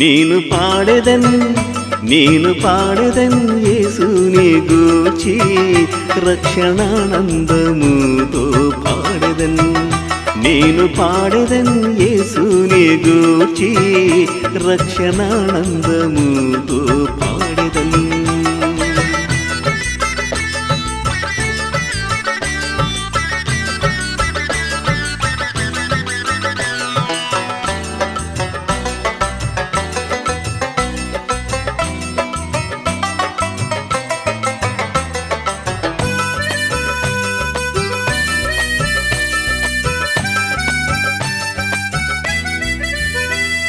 నేను పాడెదన్ యేసుని గూర్చి రక్షణానందముతో పాడెదన్ నేను పాడెదన్ యేసుని గూర్చి రక్షణానందముతో పాడెదన్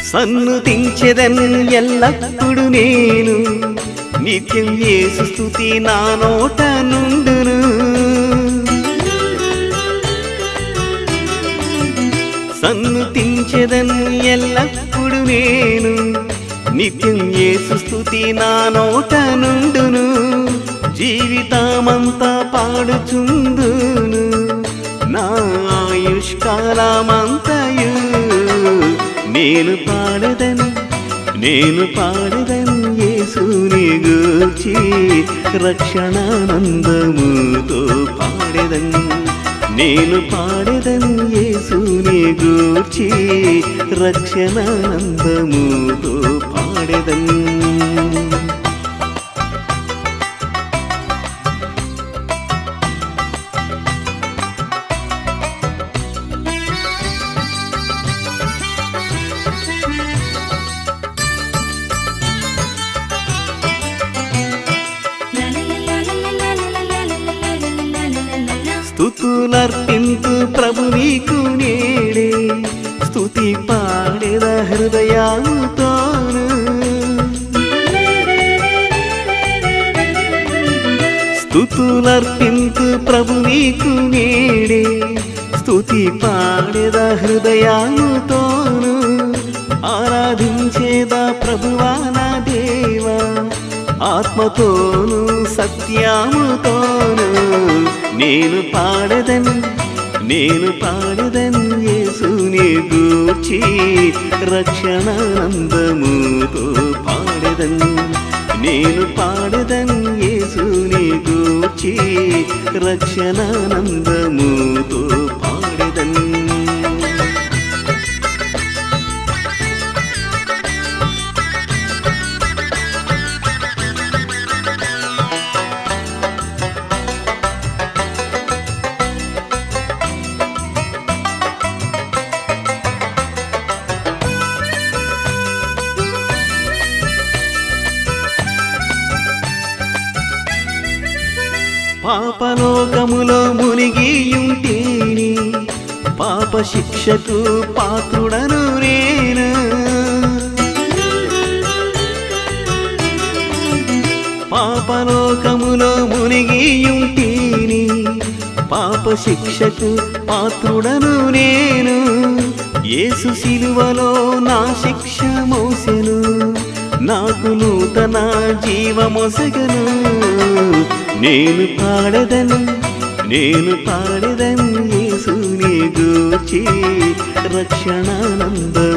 సన్నుతించెదన్ ఎల్లప్పుడు నేను నిత్యం యేసు స్తుతి నా నోట నుండును సన్నుతించెదన్ ఎల్లప్పుడు నేను నిత్యం యేసు స్తుతి నా నోట నుండును జీవితమంతా పాడుచుందును నా ఆయుష్కాలమంతయు నేను పాడెదన్ యేసుని గూర్చి రక్షణానందముతో పాడెదన్ నేను పాడెదన్ యేసుని గూర్చి రక్షణానందముతో పాడెదన్ స్తుతులర్పింతు ప్రభు నీకు నేడే స్తుతి పాడెద హృదయముతోను స్తుతులర్పింతు ప్రభు నీకు నేడే స్తుతి పాడెద హృదయముతోను ఆరాధించేదా ప్రభువా నా దేవా ఆత్మతోను సత్యముతోను నేను పాడెదన్ యేసుని గూర్చి రక్షణానందముతో పాడెదన్ నేను పాడెదన్ యేసుని గూర్చి రక్షణానందముతో పాడెదన్ పాపలోకములో మునిగియుంటేని పాప శిక్షకు పాత్రుడను నేను పాపలోకములో మునిగియుంటేని పాప శిక్షకు పాత్రుడను నేను యేసు శిలువలో నా శిక్ష మోసెను నాకు నూతన జీవమొసగను నేను పాడెదన్ యేసుని గూర్చి రక్షణానందముతో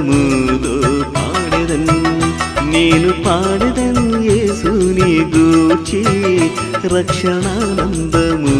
పాడెదన్ నేను పాడెదన్ యేసుని గూర్చి రక్షణానందము